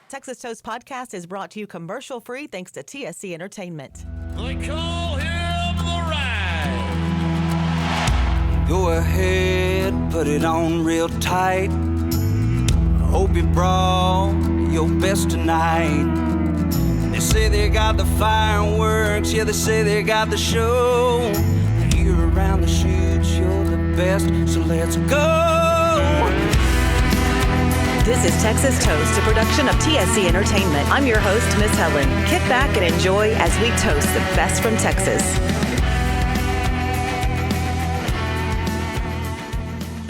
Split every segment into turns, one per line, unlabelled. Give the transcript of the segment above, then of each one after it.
Texas Toast Podcast is brought to you commercial-free thanks to TSC Entertainment.
They call him the Ride.
Go ahead, put it on real tight. Hope you brought your best tonight. They say they got the fireworks, yeah, they say they got the show. Here around the chutes, you're the best, so let's go.
This is Texas Toast, a production of TSC Entertainment. I'm your host, Miss Helen. Kick back and enjoy as we toast the best from Texas.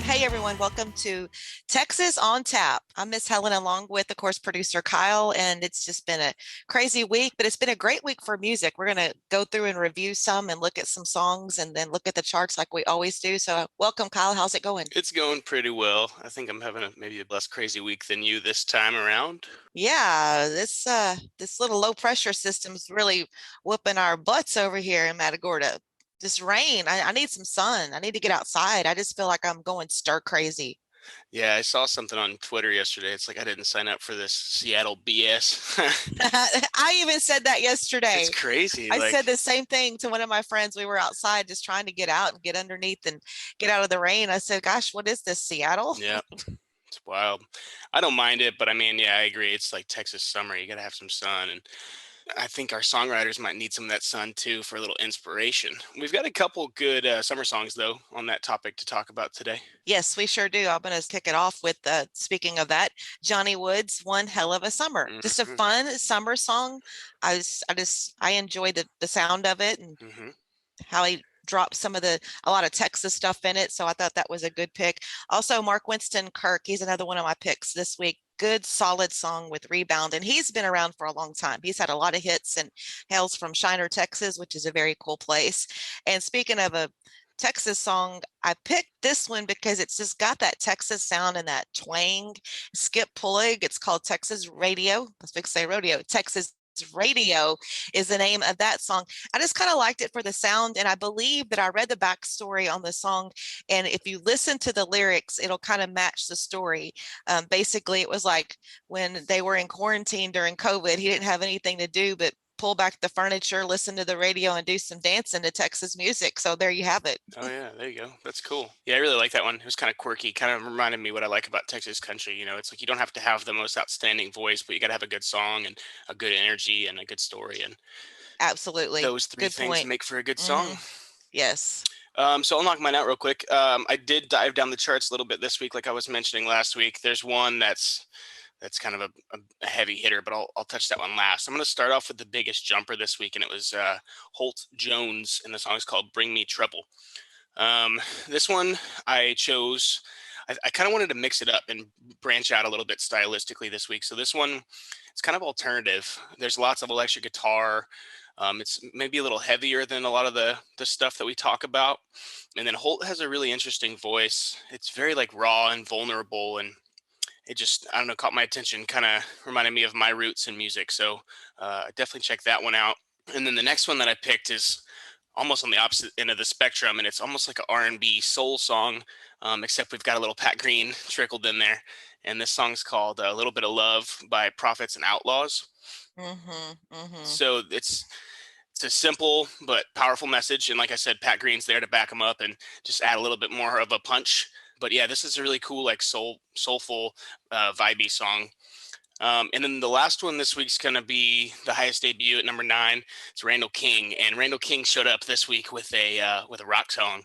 Hey everyone, welcome to Texas on Tap. I'm Miss Helen along with, of course, producer Kyle, and it's just been a crazy week, but it's been a great week for music. We're going to go through and review some and look at some songs and then look at the charts like we always do. So welcome, Kyle. How's it going?
It's going pretty well. I think I'm having maybe a less crazy week than you this time around.
Yeah, this little low pressure system's really whooping our butts over here in Matagorda. This rain, I need some sun. I need to get outside. I just feel like I'm going stir crazy.
Yeah, I saw something on Twitter yesterday. It's like I didn't sign up for this Seattle BS.
I even said that yesterday.
It's crazy.
I said the same thing to one of my friends. We were outside just trying to get out and get underneath and get out of the rain. I said, gosh, what is this, Seattle?
Yeah, it's wild. I don't mind it, but I mean, yeah, I agree. It's like Texas summer. You got to have some sun. And I think our songwriters might need some of that sun too for a little inspiration. We've got a couple good summer songs though on that topic to talk about today.
Yes, we sure do. I'm going to kick it off with, speaking of that, Johnny Wood's One Hell of a Summer. Mm-hmm. Just a fun summer song. I enjoy the sound of it and how he dropped a lot of Texas stuff in it. So I thought that was a good pick. Also, Winston Kirk, he's another one of my picks this week. Good, solid song with Rebound. And he's been around for a long time. He's had a lot of hits and hails from Shiner, Texas, which is a very cool place. And speaking of a Texas song, I picked this one because it's just got that Texas sound and that twang. Skip Pulley. It's called Texas Radio. Let's say rodeo. Texas Radio is the name of that song. I just kind of liked it for the sound, and I believe that I read the backstory on the song, and if you listen to the lyrics, it'll kind of match the story. Basically, it was like when they were in quarantine during COVID, he didn't have anything to do but pull back the furniture, listen to the radio, and do some dancing to Texas music. So there you have it.
Oh yeah, there you go. That's cool. Yeah, I really like that one. It was kind of quirky, kind of reminded me what I like about Texas country. You know, it's like you don't have to have the most outstanding voice, but you got to have a good song and a good energy and a good story. And
absolutely,
those three things make for a good song.
Yes.
So I'll knock mine out real quick. I did dive down the charts a little bit this week, like I was mentioning last week. There's one that's kind of a heavy hitter, but I'll touch that one last. I'm going to start off with the biggest jumper this week, and it was Holt Jones, and the song is called Bring Me Trouble. This one I chose, I kind of wanted to mix it up and branch out a little bit stylistically this week. So this one, it's kind of alternative. There's lots of electric guitar. It's maybe a little heavier than a lot of the stuff that we talk about. And then Holt has a really interesting voice. It's very like raw and vulnerable, and it just, I don't know, caught my attention, kind of reminded me of my roots in music. So definitely check that one out. And then the next one that I picked is almost on the opposite end of the spectrum, and it's almost like an R&B soul song, except we've got a little Pat Green trickled in there. And this song's called A Little Bit of Love by Prophets and Outlaws. So it's a simple but powerful message. And like I said, Pat Green's there to back him up and just add a little bit more of a punch. But yeah, this is a really cool, like soulful, vibey song. And then the last one this week's going to be the highest debut at number 9. It's Randall King. And Randall King showed up this week with a rock song.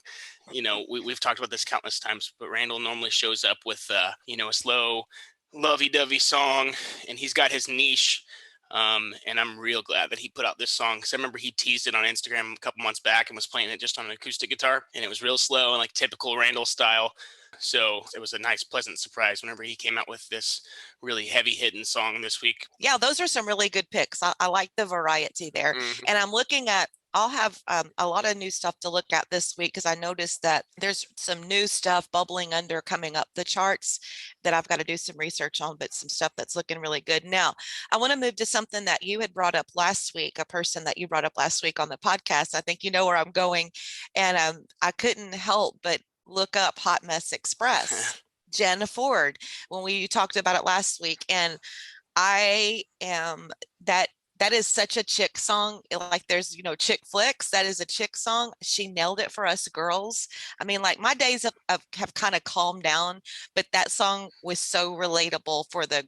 You know, we've talked about this countless times, but Randall normally shows up with, a slow, lovey-dovey song. And he's got his niche. And I'm real glad that he put out this song, because I remember he teased it on Instagram a couple months back and was playing it just on an acoustic guitar. And it was real slow and like typical Randall style. So it was a nice, pleasant surprise whenever he came out with this really heavy-hitting song this week.
Yeah, those are some really good picks. I like the variety there. And I'm looking at, I'll have a lot of new stuff to look at this week, because I noticed that there's some new stuff bubbling under coming up the charts that I've got to do some research on, but some stuff that's looking really good. Now, I want to move to something that you had brought up last week, a person that you brought up last week on the podcast. I think you know where I'm going. And I couldn't help but look up Hot Mess Express, Jen Ford, when we talked about it last week. And I am that is such a chick song. Like there's, chick flicks. That is a chick song. She nailed it for us girls. I mean, like my days have kind of calmed down, but that song was so relatable for the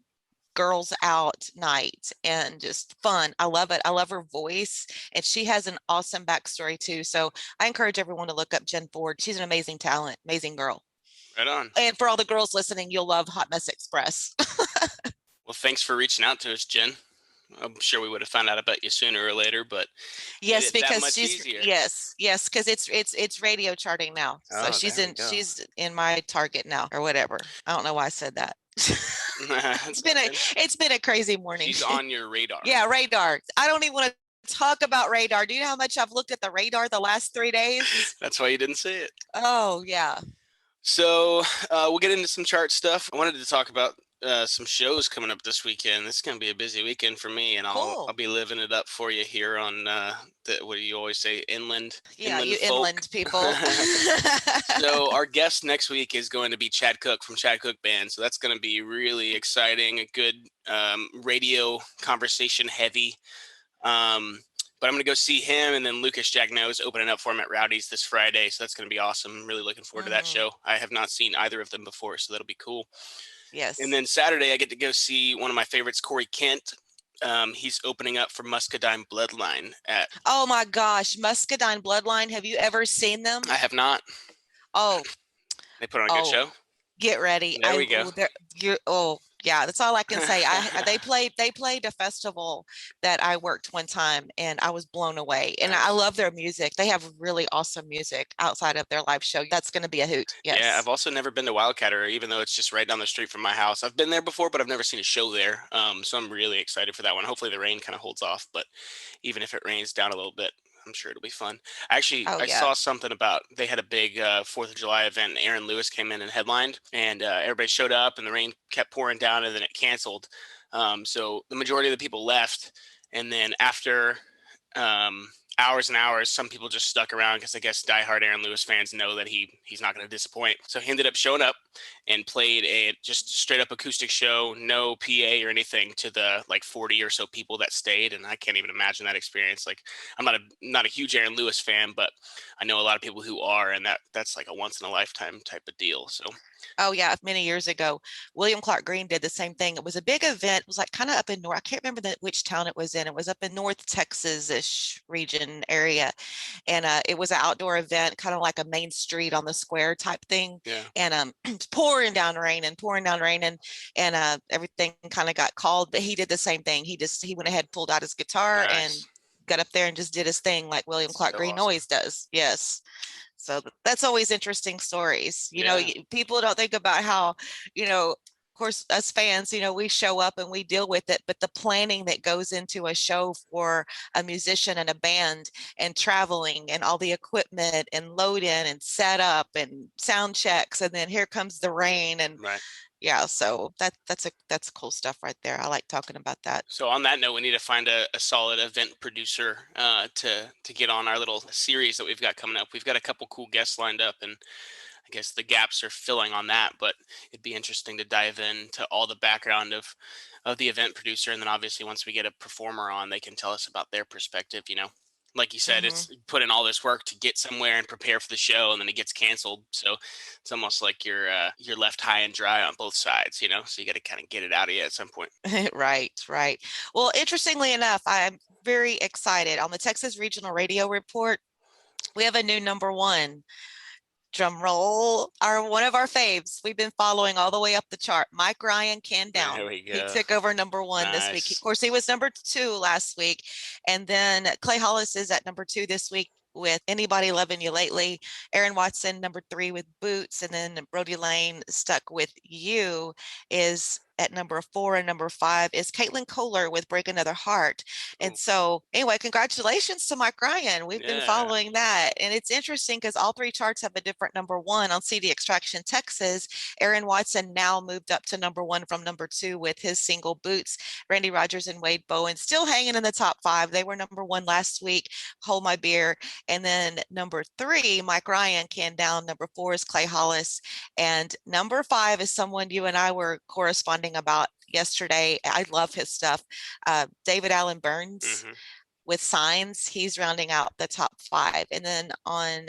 girls out night and just fun. I love it. I love her voice, and she has an awesome backstory too. So I encourage everyone to look up Jen Ford. She's an amazing talent, amazing girl.
Right on.
And for all the girls listening, you'll love Hot Mess Express.
Well, thanks for reaching out to us, Jen. I'm sure we would have found out about you sooner or later, but
yes,
that
because
much
she's
easier.
yes, because it's radio charting now. So
Oh,
she's in my target now or whatever. I don't know why I said that. It's been a crazy morning.
She's on your radar.
Yeah, radar. I don't even want to talk about radar. Do you know how much I've looked at the radar the last 3 days?
That's why you didn't say it.
Oh yeah.
So we'll get into some chart stuff. I wanted to talk about some shows coming up this weekend. This is going to be a busy weekend for me, and I'll be living it up for you here on what do you always say, inland?
Yeah,
inland
you
folk.
inland people.
So our guest next week is going to be Chad Cook from Chad Cook Band. So that's going to be really exciting, a good radio conversation heavy. But I'm going to go see him, and then Lucas Jagneau is opening up for him at Rowdy's this Friday. So that's going to be awesome. I'm really looking forward to that show. I have not seen either of them before, so that'll be cool.
Yes.
And then Saturday, I get to go see one of my favorites, Corey Kent. He's opening up for Muscadine Bloodline at.
Oh my gosh, Muscadine Bloodline. Have you ever seen them?
I have not.
Oh.
They put on a good show.
Get ready.
There we go.
Yeah, that's all I can say. They played a festival that I worked one time, and I was blown away. And I love their music. They have really awesome music outside of their live show. That's going to be a hoot. Yes.
Yeah, I've also never been to Wildcatter, even though it's just right down the street from my house. I've been there before, but I've never seen a show there. So I'm really excited for that one. Hopefully the rain kind of holds off, but even if it rains down a little bit, I'm sure it'll be fun. Actually, I saw something about they had a big 4th of July event, and Aaron Lewis came in and headlined, and everybody showed up, and the rain kept pouring down, and then it canceled. So the majority of the people left, and then after hours and hours, some people just stuck around because I guess diehard Aaron Lewis fans know that he's not going to disappoint. So he ended up showing up and played a just straight up acoustic show, no PA or anything, to the like 40 or so people that stayed. And I can't even imagine that experience. Like, I'm not a huge Aaron Lewis fan, but I know a lot of people who are, and that's like a once in a lifetime type of deal. So.
Oh yeah, many years ago, William Clark Green did the same thing. It was a big event. It was like kind of up in north. I can't remember which town it was in. It was up in North Texas-ish region area, and it was an outdoor event, kind of like a main street on the square type thing.
Yeah.
And it's pouring down rain, and everything kind of got called. But he did the same thing. He went ahead, pulled out his guitar, and got up there and just did his thing like William Clark Green always does. Yes. So that's always interesting stories. You know, people don't think about how, of course, us fans, we show up and we deal with it, but the planning that goes into a show for a musician and a band, and traveling and all the equipment and load in and set up and sound checks, and then here comes the rain and yeah, so that's cool stuff right there. I like talking about that.
So on that note, we need to find a solid event producer to get on our little series that we've got coming up. We've got a couple cool guests lined up, and I guess the gaps are filling on that, but it'd be interesting to dive into all the background of the event producer. And then obviously once we get a performer on, they can tell us about their perspective, Like you said, it's put in all this work to get somewhere and prepare for the show, and then it gets canceled. So it's almost like you're left high and dry on both sides, So you got to kind of get it out of you at some point.
Right. Well, interestingly enough, I'm very excited. On the Texas Regional Radio Report, we have a new number one. Drum roll, one of our faves. We've been following all the way up the chart. Mike Ryan, Can Down.
There we go.
He took over number one this week. Of course, he was number 2 last week. And then Clay Hollis is at number 2 this week with Anybody Loving You Lately. Aaron Watson, number 3 with Boots. And then Brody Lane, Stuck With You, is at number 4, and number 5 is Caitlin Kohler with Break Another Heart. And so anyway, congratulations to Mike Ryan. We've been following that. And it's interesting because all 3 charts have a different number 1. On CD Extraction Texas, Aaron Watson now moved up to number 1 from number 2 with his single Boots. Randy Rogers and Wade Bowen still hanging in the top 5. They were number 1 last week, Hold My Beer. And then number 3, Mike Ryan, Can Down. Number 4 is Clay Hollis. And number 5 is someone you and I were corresponding chatting about yesterday. I love his stuff. David Allen Burns with Signs, he's rounding out the top 5. And then on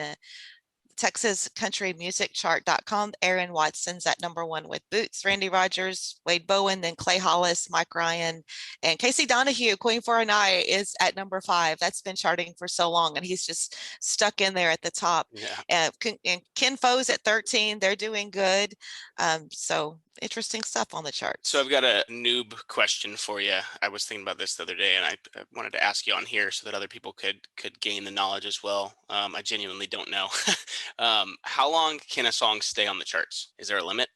TexasCountryMusicChart.com, Aaron Watson's at number 1 with Boots, Randy Rogers, Wade Bowen, then Clay Hollis, Mike Ryan, and Casey Donahue, Queen for a Night, is at number 5. That's been charting for so long, and he's just stuck in there at the top.
Yeah.
And Ken Fo's at 13. They're doing good. So interesting stuff on the charts.
So I've got a noob question for you. I was thinking about this the other day, and I wanted to ask you on here so that other people could gain the knowledge as well. I genuinely don't know. How long can a song stay on the charts? Is there a limit?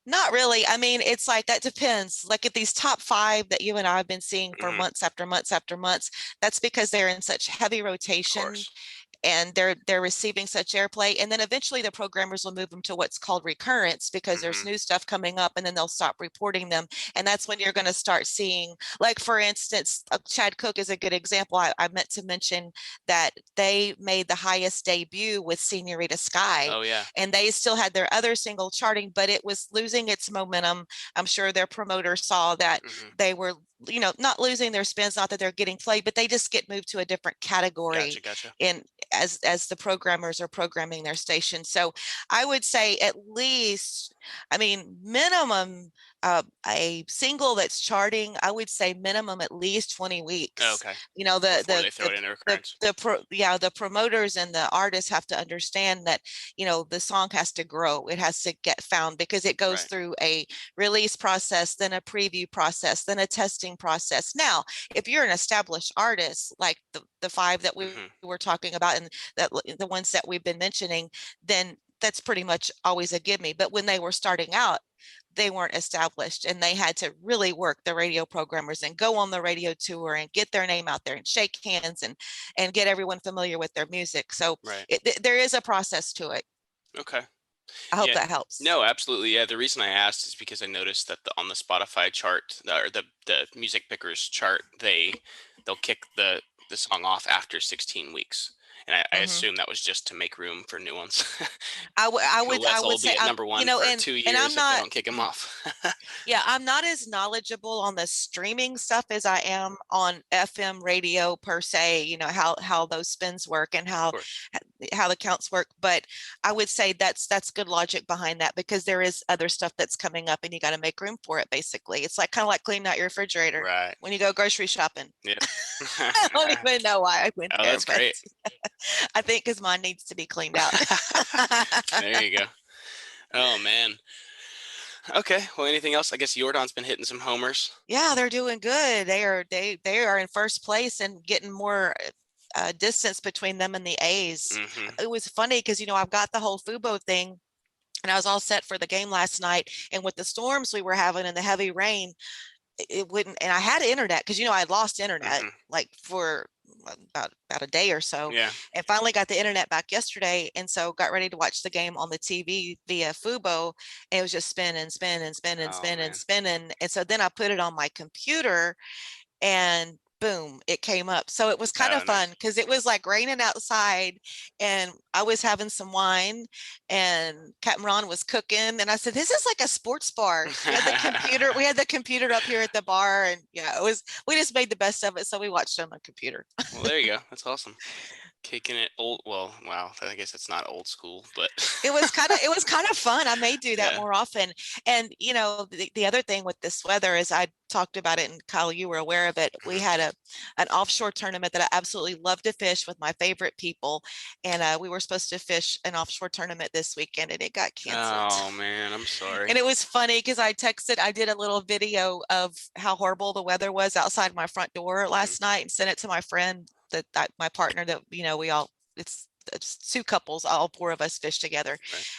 Not really. I mean, it's like, that depends. Like at these top 5 that you and I have been seeing for months after months after months, that's because they're in such heavy rotation. And they're receiving such airplay, and then eventually the programmers will move them to what's called recurrence, because there's new stuff coming up, and then they'll stop reporting them, and that's when you're going to start seeing, like for instance, Chad Cook is a good example. I meant to mention that they made the highest debut with Señorita Sky.
Oh yeah.
And they still had their other single charting, but it was losing its momentum. I'm sure their promoter saw that they were, you know, not losing their spins, not that they're getting played, but they just get moved to a different category.
Gotcha.
In as the programmers are programming their station. So I would say at least, I mean, minimum a single that's charting, I would say minimum at least 20 weeks.
Okay.
You know, the promoters and the artists have to understand that, you know, the song has to grow. It has to get found, because it goes through a release process, then a preview process, then a testing process. Now, if you're an established artist, like the 5 that we were talking about, and that the ones that we've been mentioning, then that's pretty much always a gimme. But when they were starting out, they weren't established, and they had to really work the radio programmers and go on the radio tour and get their name out there and shake hands and get everyone familiar with their music. So there is a process to it.
Okay.
I hope that helps.
No, absolutely. Yeah. The reason I asked is because I noticed that on the Spotify chart, or the music pickers chart, they'll kick the song off after 16 weeks. And I assume that was just to make room for new ones.
I would say
number 1, you know, for 2 years, and I'm not, if they don't kick them off.
Yeah, I'm not as knowledgeable on the streaming stuff as I am on FM radio per se. You know, how those spins work and how the counts work. But I would say that's good logic behind that, because there is other stuff that's coming up, and you got to make room for it. Basically, it's like kind of like cleaning out your refrigerator when you go grocery shopping.
Yeah.
I don't even know why I went there.
That's great.
I think because mine needs to be cleaned out.
There you go. Oh man. Okay. Well, anything else? I guess Jordan's been hitting some homers.
Yeah, they're doing good. They are in first place and getting more distance between them and the A's. It was funny because, you know, I've got the whole Fubo thing, and I was all set for the game last night. And with the storms we were having and the heavy rain, it wouldn't. And I had internet because, you know, I had lost internet like for about a day or so, and finally got the internet back yesterday, and so got ready to watch the game on the TV via Fubo, and it was just spinning, and so then I put it on my computer, and boom, it came up. So it was kind of fun because it was like raining outside, and I was having some wine, and Captain Ron was cooking, and I said, "This is like a sports bar." We had the computer up here at the bar, and we just made the best of it. So we watched it on the computer.
Well, there you go. That's awesome. Kicking it old. Well, wow. I guess it's not old school, but
it was kind of fun. I may do that more often. And you know, the other thing with this weather is, I talked about it, and Kyle, you were aware of it. We had an offshore tournament that I absolutely love to fish with my favorite people, and we were supposed to fish an offshore tournament this weekend, and it got canceled.
Oh man, I'm sorry.
And it was funny because I did a little video of how horrible the weather was outside my front door last night, and sent it to my friend, my partner, that, you know, it's 2 couples, all 4 of us fish together.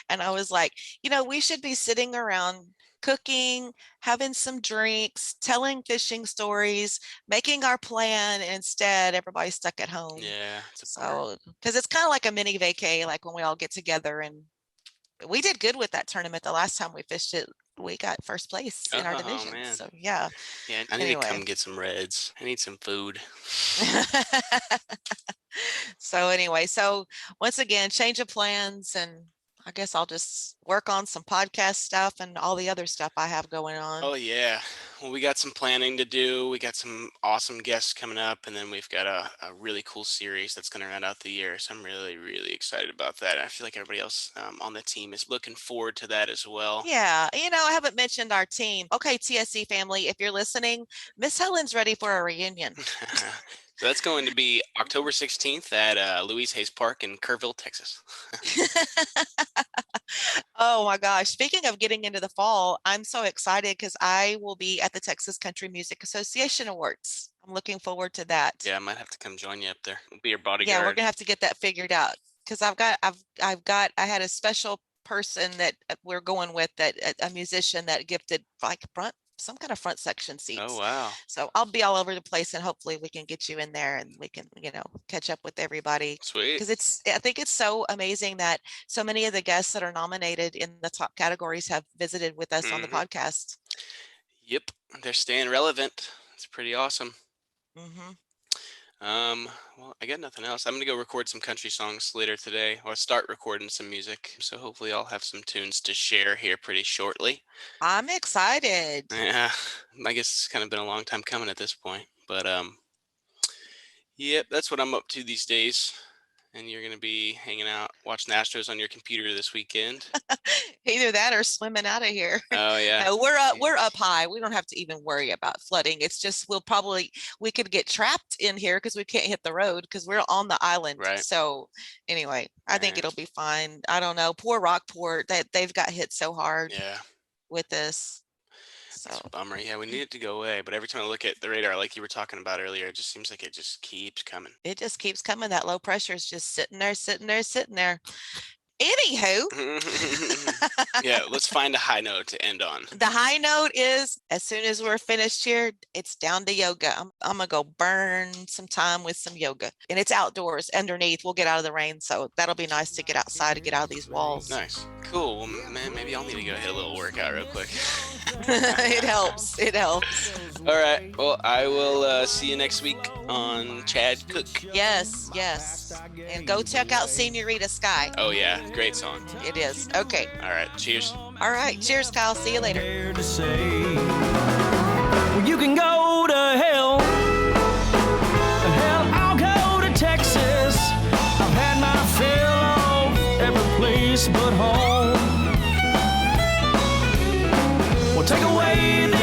And I was like, you know, we should be sitting around cooking, having some drinks, telling fishing stories, making our plan, and instead everybody's stuck at home.
Yeah.
So because it's kind of like a mini vacay, like when we all get together. And we did good with that tournament. The last time we fished it, we got first place in our division.
Man.
So yeah.
I need to come get some reds. I need some food.
So anyway, so once again, change of plans, and I guess I'll just work on some podcast stuff and all the other stuff I have going on.
Oh yeah. Well, we got some planning to do. We got some awesome guests coming up, and then we've got a really cool series that's going to round out the year. So I'm really, really excited about that. I feel like everybody else on the team is looking forward to that as well.
Yeah, I haven't mentioned our team. Okay, TSC family, if you're listening, Miss Helen's ready for a reunion.
So that's going to be October 16th at Louise Hayes Park in Kerrville, Texas.
Oh my gosh. Speaking of getting into the fall, I'm so excited because I will be at the Texas Country Music Association Awards. I'm looking forward to that.
Yeah, I might have to come join you up there. I'll be your
Yeah,
bodyguard.
we're gonna have to get that figured out because I had a special person that we're going with, that a musician that gifted like some kind of front section seats.
Oh wow.
So I'll be all over the place, and hopefully we can get you in there and we can, catch up with everybody.
Sweet.
Because I think it's so amazing that so many of the guests that are nominated in the top categories have visited with us on the podcast.
Yep, they're staying relevant. It's pretty awesome.
Mm-hmm.
Well, I got nothing else. I'm gonna go record some country songs later today, or start recording some music. So hopefully I'll have some tunes to share here pretty shortly.
I'm excited.
Yeah, I guess it's kind of been a long time coming at this point, but yep, that's what I'm up to these days. And you're gonna be hanging out, watching the Astros on your computer this weekend.
Either that or swimming out of here.
Oh yeah.
No, we're up high. We don't have to even worry about flooding. It's just we could get trapped in here because we can't hit the road because we're on the island.
Right.
So anyway, I think it'll be fine. I don't know. Poor Rockport, they've got hit so hard with this. So
It's a bummer. Yeah, we need it to go away, but every time I look at the radar, like you were talking about earlier, it just seems like it just keeps coming.
it just keeps coming. That low pressure is just sitting there, sitting there, sitting there. Anywho,
Yeah, let's find a high note to end on.
the high note is, as soon as we're finished here, it's down to yoga. I'm gonna go burn some time with some yoga, and it's outdoors underneath. We'll get out of the rain, so that'll be nice to get outside and get out of these walls.
Nice. Cool. Well, man, maybe I'll need to go hit a little workout real quick.
It helps. It helps.
All right. Well, I will see you next week on Chad Cook.
Yes, yes. And go check out Senorita Sky.
Oh, yeah. Great song.
It is. Okay.
All right. Cheers.
All right. Cheers, Kyle. See you later.
Fair to say, well, you can go to hell. Hell, I'll go to Texas. I've had my fill of every place but home. Well, take away the